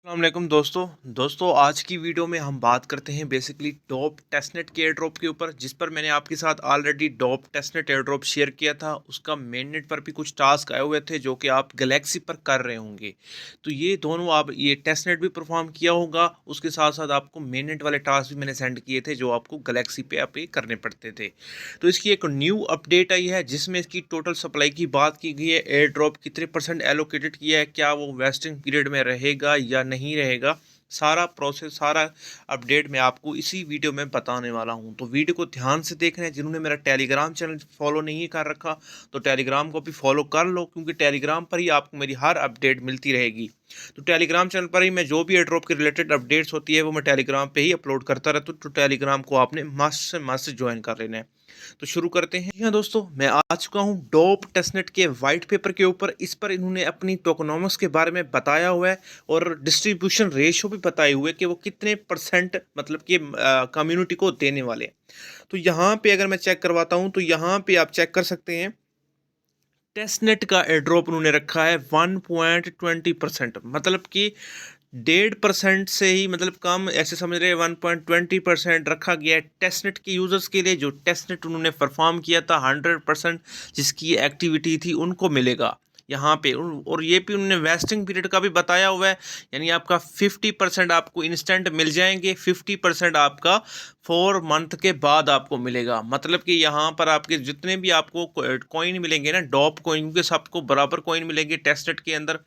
अस्सलामुअलैकुम दोस्तों आज की वीडियो में हम बात करते हैं बेसिकली डॉप टेस्टनेट के एयर ड्रॉप के ऊपर, जिस पर मैंने आपके साथ already DOP testnet airdrop share किया था। उसका मेननेट पर भी कुछ टास्क आए हुए थे जो कि आप गैलेक्सी पर कर रहे होंगे। तो ये दोनों आप ये टेस्टनेट भी परफॉर्म किया होगा, उसके साथ साथ आपको मेननेट वाले टास्क भी मैंने सेंड किए थे जो आपको गैलेक्सी पे आप करने पड़ते थे। तो इसकी एक न्यू अपडेट आई है जिसमें इसकी टोटल सप्लाई की बात की गई है। एयर ड्रॉप कितने परसेंट एलोकेटेड किया है, क्या वो वेस्टिंग पीरियड में रहेगा या नहीं रहेगा, सारा प्रोसेस सारा अपडेट मैं आपको इसी वीडियो में बताने वाला हूं। तो वीडियो को ध्यान से देखना है। जिन्होंने मेरा टेलीग्राम चैनल फॉलो नहीं कर रखा तो टेलीग्राम को भी फॉलो कर लो, क्योंकि टेलीग्राम पर ही आपको मेरी हर अपडेट मिलती रहेगी। तो टेलीग्राम चैनल पर ही मैं जो भी एयर ड्रॉप के रिलेटेड अपडेट्स होती है वो मैं टेलीग्राम पे ही अपलोड करता रहता हूँ। तो टेलीग्राम को आपने मस्ट से मस्ट ज्वाइन कर लेना है। तो शुरू करते हैं। जी हाँ दोस्तों, मैं आ चुका हूँ डॉप टेस्टनेट के वाइट पेपर के ऊपर। इस पर इन्होंने अपनी टोकनॉमिक्स के बारे में बताया हुआ है और डिस्ट्रीब्यूशन रेशियो भी बताए हुए कि वो कितने परसेंट मतलब कि कम्युनिटी को देने वाले हैं। तो यहाँ पे अगर मैं चेक करवाता हूँ तो यहाँ पे आप चेक कर सकते हैं। टेस्टनेट का एयर ड्रॉप उन्होंने रखा है 1.20%, मतलब कि 1.5% से ही मतलब कम, ऐसे समझ रहे हैं 1.20% रखा गया है टेस्टनेट के यूज़र्स के लिए। जो टेस्टनेट उन्होंने परफॉर्म किया था 100% जिसकी एक्टिविटी थी उनको मिलेगा यहाँ पे। और ये भी उन्होंने वेस्टिंग पीरियड का भी बताया हुआ है, यानी आपका 50% आपको इंस्टेंट मिल जाएंगे, 50% आपका 4 मंथ के बाद आपको मिलेगा। मतलब कि यहाँ पर आपके जितने भी आपको कॉइन मिलेंगे ना, डॉप कॉइन के सबको बराबर कॉइन मिलेंगे टेस्टनेट के अंदर।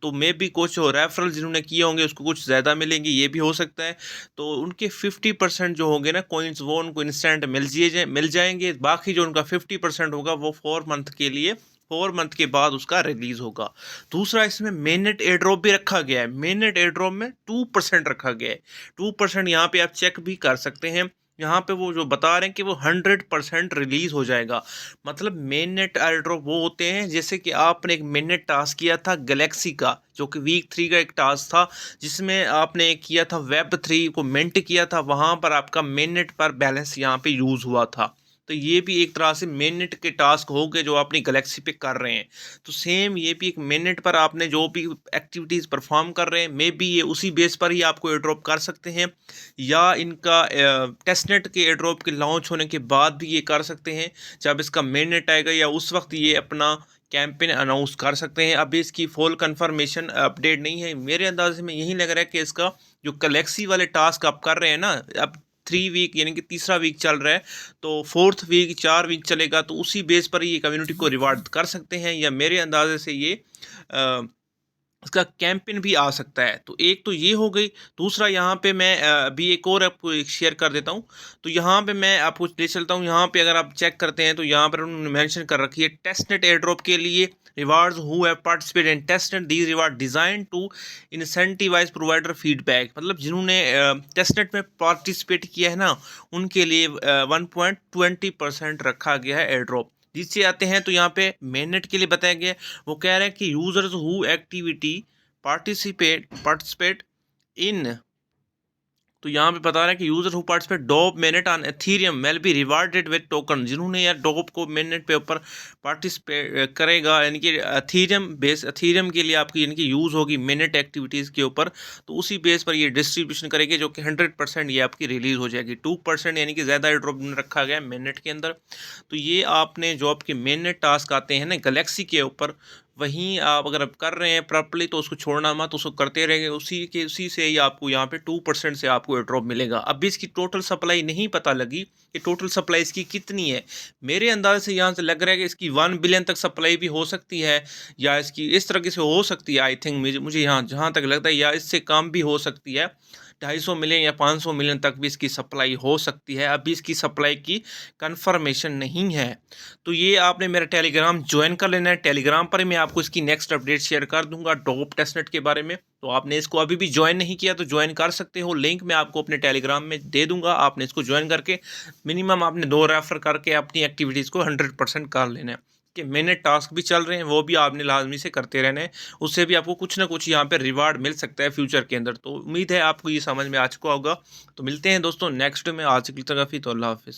तो मे भी कुछ रेफरल जिन्होंने किए होंगे उसको कुछ ज़्यादा मिलेंगे, ये भी हो सकता है। तो उनके 50% जो होंगे ना कॉइन्स वो उनको इंस्टेंट मिल जाएंगे। बाकी जो उनका 50% होगा वो 4 मंथ के लिए, 4 मंथ के बाद उसका रिलीज होगा। दूसरा, इसमें मेननेट एयर ड्रॉप भी रखा गया है। मेननेट एयर ड्रॉप में 2% रखा गया है। 2% यहाँ पे आप चेक भी कर सकते हैं। यहाँ पे वो जो बता रहे हैं कि वो 100% रिलीज हो जाएगा। मतलब मेननेट एयर ड्रॉप वो होते हैं जैसे कि आपने एक मेननेट टास्क किया था गैलेक्सी का, जो कि वीक 3 का एक टास्क था जिसमें आपने किया था Web3 को मिंट किया था, वहाँ पर आपका मेननेट पर बैलेंस यहाँ पे यूज़ हुआ था। तो ये भी एक तरह से मेननेट के टास्क हो गए जो अपनी गैलेक्सी पे कर रहे हैं। तो सेम ये भी एक मेननेट पर आपने जो भी एक्टिविटीज़ परफॉर्म कर रहे हैं, मे बी ये उसी बेस पर ही आपको एयर ड्रॉप कर सकते हैं, या इनका टेस्टनेट के एयर ड्रॉप के लॉन्च होने के बाद भी ये कर सकते हैं। जब इसका मेननेट आएगा या उस वक्त ये अपना कैंपेन अनाउंस कर सकते हैं। अभी इसकी फुल कंफर्मेशन अपडेट नहीं है। मेरे अंदाजे में यही लग रहा है कि इसका जो गैलेक्सी वाले टास्क आप कर रहे हैं ना, अब 3 वीक यानी कि तीसरा वीक चल रहा है, तो 4th वीक 4 वीक चलेगा, तो उसी बेस पर ये कम्युनिटी को रिवार्ड कर सकते हैं, या मेरे अंदाजे से ये इसका कैंपेन भी आ सकता है। तो एक तो ये हो गई। दूसरा, यहाँ पे मैं अभी एक और आपको एक शेयर कर देता हूँ। तो यहाँ पे मैं आपको ले चलता हूँ। यहाँ पे अगर आप चेक करते हैं तो यहाँ पर उन्होंने मेंशन कर रखी है टेस्टनेट एयर ड्रॉप के लिए rewards who have participated in testnet these reward design to incentivise provider feedback. मतलब जिन्होंने टेस्टनेट में पार्टिसिपेट किया है ना, उनके लिए 1.20% रखा गया है एयर ड्रॉप। जिससे आते हैं तो यहाँ पे मेननेट के लिए बताया गया है। वो कह रहे हैं कि users who activity participate in, तो यहाँ पे बता रहे हैं कि user who participate DOP mainnet on Ethereum will be rewarded with token. जिन्होंने यार डॉप को मेननेट पे ऊपर पार्टिसिपेट करेगा, यानी कि एथीरियम के लिए आपकी यानी कि यूज़ होगी मेननेट एक्टिविटीज़ के ऊपर, तो उसी बेस पर ये डिस्ट्रीब्यूशन करेंगे जो कि 100% ये आपकी रिलीज हो जाएगी। 2% यानी कि ज़्यादा ड्रॉप रखा गया है मेननेट के अंदर। तो ये आपने जो आपके मेननेट टास्क आते हैं ना गैलेक्सी के ऊपर, वहीं आप अगर आप कर रहे हैं प्रॉपर्ली तो उसको छोड़ना मत, उसको करते रहेंगे। उसी से ही आपको यहाँ पे 2% से आपको एयर ड्रॉप मिलेगा। अभी इसकी टोटल सप्लाई नहीं पता लगी कि टोटल सप्लाई इसकी कितनी है। मेरे अंदाज से यहाँ से लग रहा है कि इसकी 1 बिलियन तक सप्लाई भी हो सकती है, या इसकी इस तरीके से हो सकती है। आई थिंक मुझे यहाँ जहाँ तक लगता है, या इससे कम भी हो सकती है। 250 मिलियन या 500 मिलियन तक भी इसकी सप्लाई हो सकती है। अभी इसकी सप्लाई की कंफर्मेशन नहीं है। तो ये आपने मेरा टेलीग्राम ज्वाइन कर लेना है। टेलीग्राम पर ही मैं आपको इसकी नेक्स्ट अपडेट शेयर कर दूंगा डॉप टेस्टनेट के बारे में। तो आपने इसको अभी भी ज्वाइन नहीं किया तो ज्वाइन कर सकते हो। लिंक मैं आपको अपने टेलीग्राम में दे दूंगा। आपने इसको ज्वाइन करके मिनिमम आपने 2 रेफर करके अपनी एक्टिविटीज़ को 100% कर लेना है। कि मैंने टास्क भी चल रहे हैं वो भी आपने लाजमी से करते रहना है। उससे भी आपको कुछ ना कुछ यहाँ पे रिवार्ड मिल सकता है फ्यूचर के अंदर। तो उम्मीद है आपको ये समझ में आ चुका होगा। तो मिलते हैं दोस्तों नेक्स्ट में। आज की तरफ ही तो अल्लाह हाफिज़।